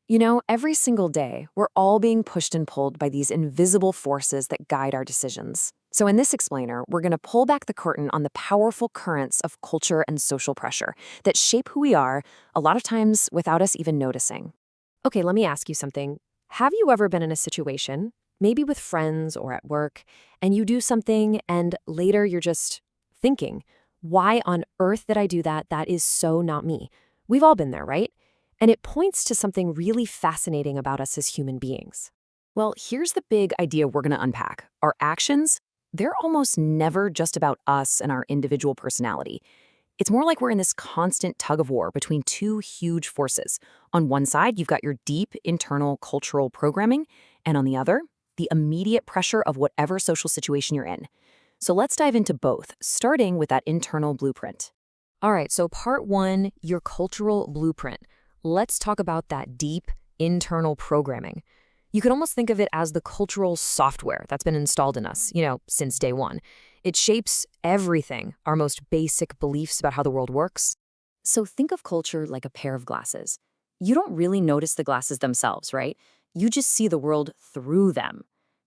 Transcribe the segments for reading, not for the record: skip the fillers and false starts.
You know, every single day, we're all being pushed and pulled by these invisible forces that guide our decisions. So, in this explainer, we're going to pull back the curtain on the powerful currents of culture and social pressure that shape who we are, a lot of times without us even noticing. Okay, let me ask you something. Have you ever been in a situation, maybe with friends or at work, and you do something and later you're just thinking, why on earth did I do that? That is so not me. We've all been there, right? And it points to something really fascinating about us as human beings. Well, here's the big idea we're going to unpack. Our actions, they're almost never just about us and our individual personality. It's more like we're in this constant tug of war between two huge forces. On one side, you've got your deep internal cultural programming, and on the other, the immediate pressure of whatever social situation you're in. So let's dive into both, starting with that internal blueprint. All right, so part one, your cultural blueprint. Let's talk about that deep internal programming. You could almost think of it as the cultural software that's been installed in us, since day one. It shapes everything, our most basic beliefs about how the world works. So think of culture like a pair of glasses. You don't really notice the glasses themselves, right? You just see the world through them.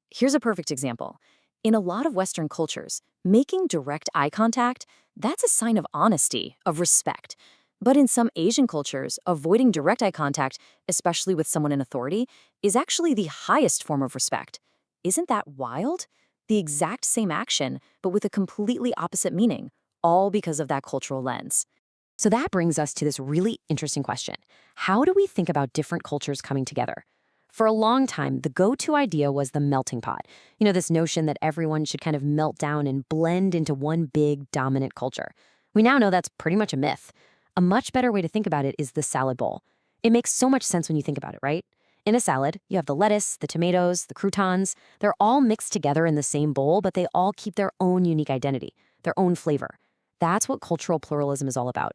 Here's a perfect example. In a lot of Western cultures, making direct eye contact, that's a sign of honesty, of respect. But in some Asian cultures, avoiding direct eye contact, especially with someone in authority, is actually the highest form of respect. Isn't that wild? The exact same action, but with a completely opposite meaning, all because of that cultural lens. So that brings us to this really interesting question. How do we think about different cultures coming together? For a long time, the go-to idea was the melting pot. This notion that everyone should kind of melt down and blend into one big dominant culture. We now know that's pretty much a myth. A much better way to think about it is the salad bowl. It makes so much sense when you think about it, right? In a salad, you have the lettuce, the tomatoes, the croutons. They're all mixed together in the same bowl, but they all keep their own unique identity, their own flavor. That's what cultural pluralism is all about.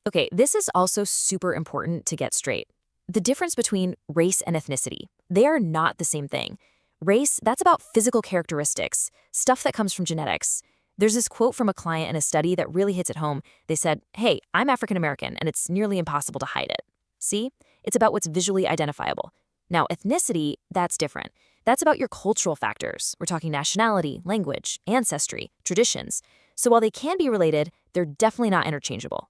Okay, this is also super important to get straight. The difference between race and ethnicity, they are not the same thing. Race, that's about physical characteristics, stuff that comes from genetics. There's this quote from a client in a study that really hits it home. They said, "Hey, I'm African American, and it's nearly impossible to hide it." See? It's about what's visually identifiable. Now, ethnicity, that's different. That's about your cultural factors. We're talking nationality, language, ancestry, traditions. So while they can be related, they're definitely not interchangeable.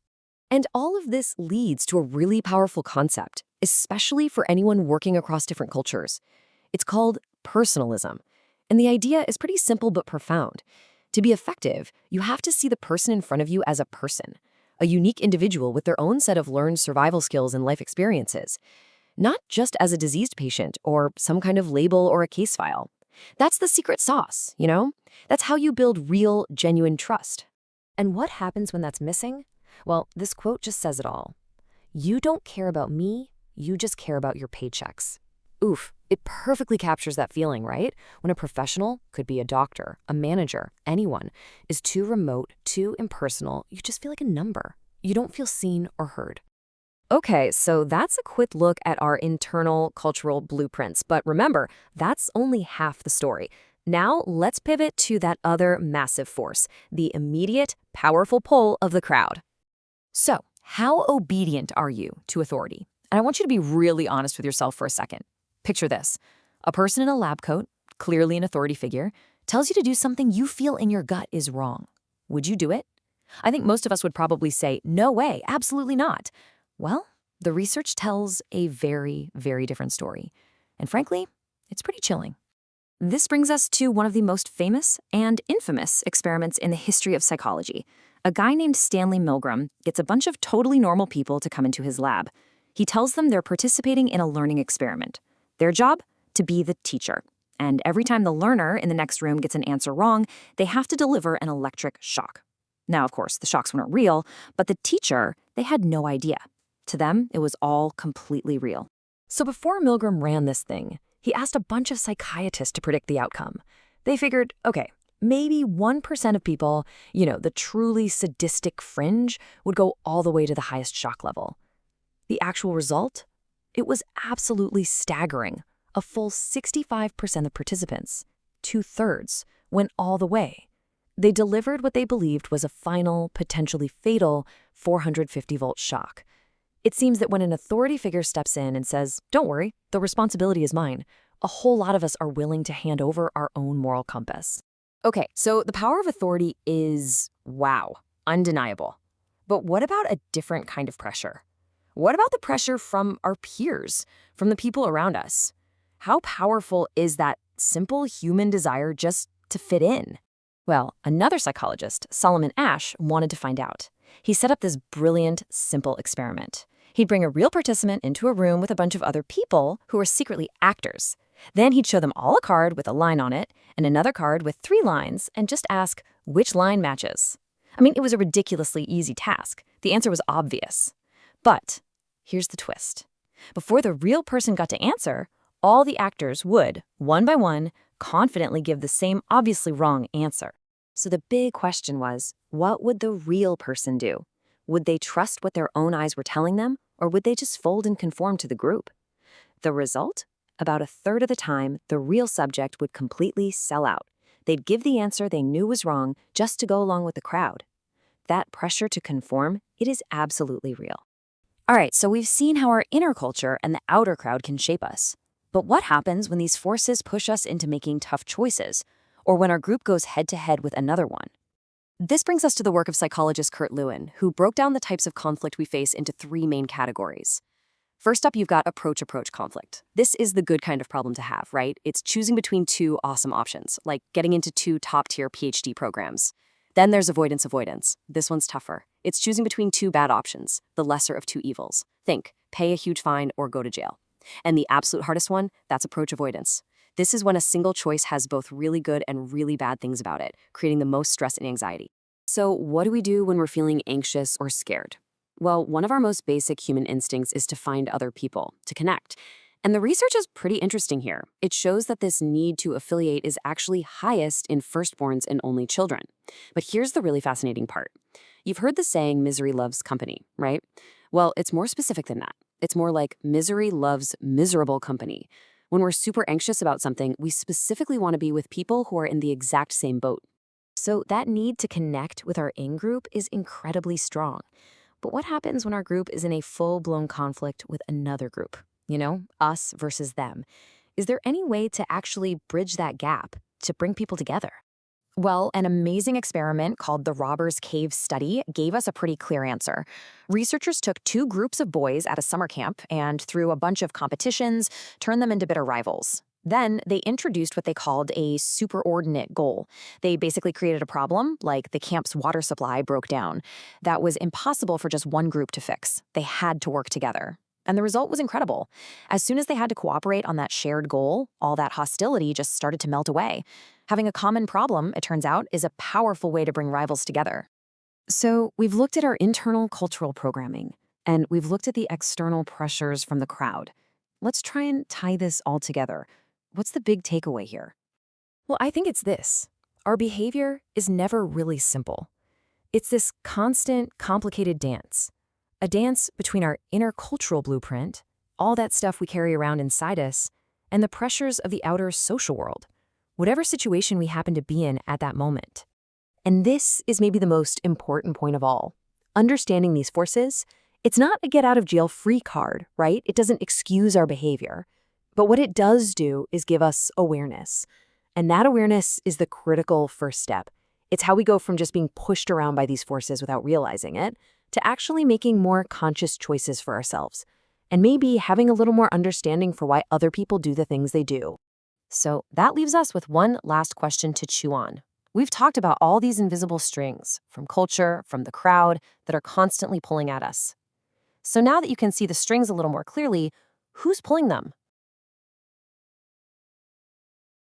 And all of this leads to a really powerful concept, especially for anyone working across different cultures. It's called personalism. And the idea is pretty simple but profound. To be effective, you have to see the person in front of you as a person, a unique individual with their own set of learned survival skills and life experiences, not just as a diseased patient or some kind of label or a case file. That's the secret sauce, That's how you build real, genuine trust. And what happens when that's missing? Well, this quote just says it all. You don't care about me, you just care about your paychecks. Oof, it perfectly captures that feeling, right? When a professional, could be a doctor, a manager, anyone, is too remote, too impersonal, you just feel like a number. You don't feel seen or heard. Okay, so that's a quick look at our internal cultural blueprints. But remember, that's only half the story. Now let's pivot to that other massive force, the immediate, powerful pull of the crowd. So, how obedient are you to authority? And I want you to be really honest with yourself for a second. Picture this. A person in a lab coat, clearly an authority figure, tells you to do something you feel in your gut is wrong. Would you do it? I think most of us would probably say, no way, absolutely not. Well, the research tells a very, very different story. And frankly, it's pretty chilling. This brings us to one of the most famous and infamous experiments in the history of psychology. A guy named Stanley Milgram gets a bunch of totally normal people to come into his lab. He tells them they're participating in a learning experiment. Their job? To be the teacher. And every time the learner in the next room gets an answer wrong, they have to deliver an electric shock. Now, of course, the shocks weren't real, but the teacher, they had no idea. To them, it was all completely real. So before Milgram ran this thing, he asked a bunch of psychiatrists to predict the outcome. They figured, okay, maybe 1% of people, the truly sadistic fringe, would go all the way to the highest shock level. The actual result? It was absolutely staggering. A full 65% of participants, 2/3, went all the way. They delivered what they believed was a final, potentially fatal 450-volt shock. It seems that when an authority figure steps in and says, "Don't worry, the responsibility is mine," a whole lot of us are willing to hand over our own moral compass. Okay, so the power of authority is, wow, undeniable. But what about a different kind of pressure? What about the pressure from our peers, from the people around us? How powerful is that simple human desire just to fit in? Well, another psychologist, Solomon Asch, wanted to find out. He set up this brilliant, simple experiment. He'd bring a real participant into a room with a bunch of other people who were secretly actors. Then he'd show them all a card with a line on it and another card with 3 lines and just ask which line matches. I mean, it was a ridiculously easy task. The answer was obvious. But here's the twist. Before the real person got to answer, all the actors would, one by one, confidently give the same obviously wrong answer. So the big question was, what would the real person do? Would they trust what their own eyes were telling them, or would they just fold and conform to the group? The result? About a third of the time, the real subject would completely sell out. They'd give the answer they knew was wrong just to go along with the crowd. That pressure to conform, it is absolutely real. All right, so we've seen how our inner culture and the outer crowd can shape us. But what happens when these forces push us into making tough choices, or when our group goes head-to-head with another one? This brings us to the work of psychologist Kurt Lewin, who broke down the types of conflict we face into 3 main categories. First up, you've got approach-approach conflict. This is the good kind of problem to have, right? It's choosing between 2 awesome options, like getting into 2 top-tier PhD programs. Then there's avoidance. This one's tougher. It's choosing between 2 bad options, the lesser of 2 evils. Think, pay a huge fine or go to jail. And the absolute hardest one, that's approach avoidance. This is when a single choice has both really good and really bad things about it, creating the most stress and anxiety. So what do we do when we're feeling anxious or scared? Well, one of our most basic human instincts is to find other people, to connect. And the research is pretty interesting here. It shows that this need to affiliate is actually highest in firstborns and only children. But here's the really fascinating part. You've heard the saying, misery loves company, right? Well, it's more specific than that. It's more like misery loves miserable company. When we're super anxious about something, we specifically want to be with people who are in the exact same boat. So that need to connect with our in-group is incredibly strong. But what happens when our group is in a full-blown conflict with another group? You know, us versus them. Is there any way to actually bridge that gap, to bring people together? Well, an amazing experiment called the Robbers Cave Study gave us a pretty clear answer. Researchers took 2 groups of boys at a summer camp and, through a bunch of competitions, turned them into bitter rivals. Then they introduced what they called a superordinate goal. They basically created a problem, like the camp's water supply broke down, that was impossible for just one group to fix. They had to work together. And the result was incredible. As soon as they had to cooperate on that shared goal, all that hostility just started to melt away. Having a common problem, it turns out, is a powerful way to bring rivals together. So we've looked at our internal cultural programming, and we've looked at the external pressures from the crowd. Let's try and tie this all together. What's the big takeaway here? Well, I think it's this. Our behavior is never really simple. It's this constant, complicated dance. A dance between our inner cultural blueprint, all that stuff we carry around inside us, and the pressures of the outer social world, whatever situation we happen to be in at that moment. And this is maybe the most important point of all. Understanding these forces, it's not a get-out-of-jail-free card, right? It doesn't excuse our behavior. But what it does do is give us awareness. And that awareness is the critical first step. It's how we go from just being pushed around by these forces without realizing it, to actually making more conscious choices for ourselves, and maybe having a little more understanding for why other people do the things they do. So that leaves us with one last question to chew on. We've talked about all these invisible strings, from culture, from the crowd, that are constantly pulling at us. So now that you can see the strings a little more clearly, who's pulling them?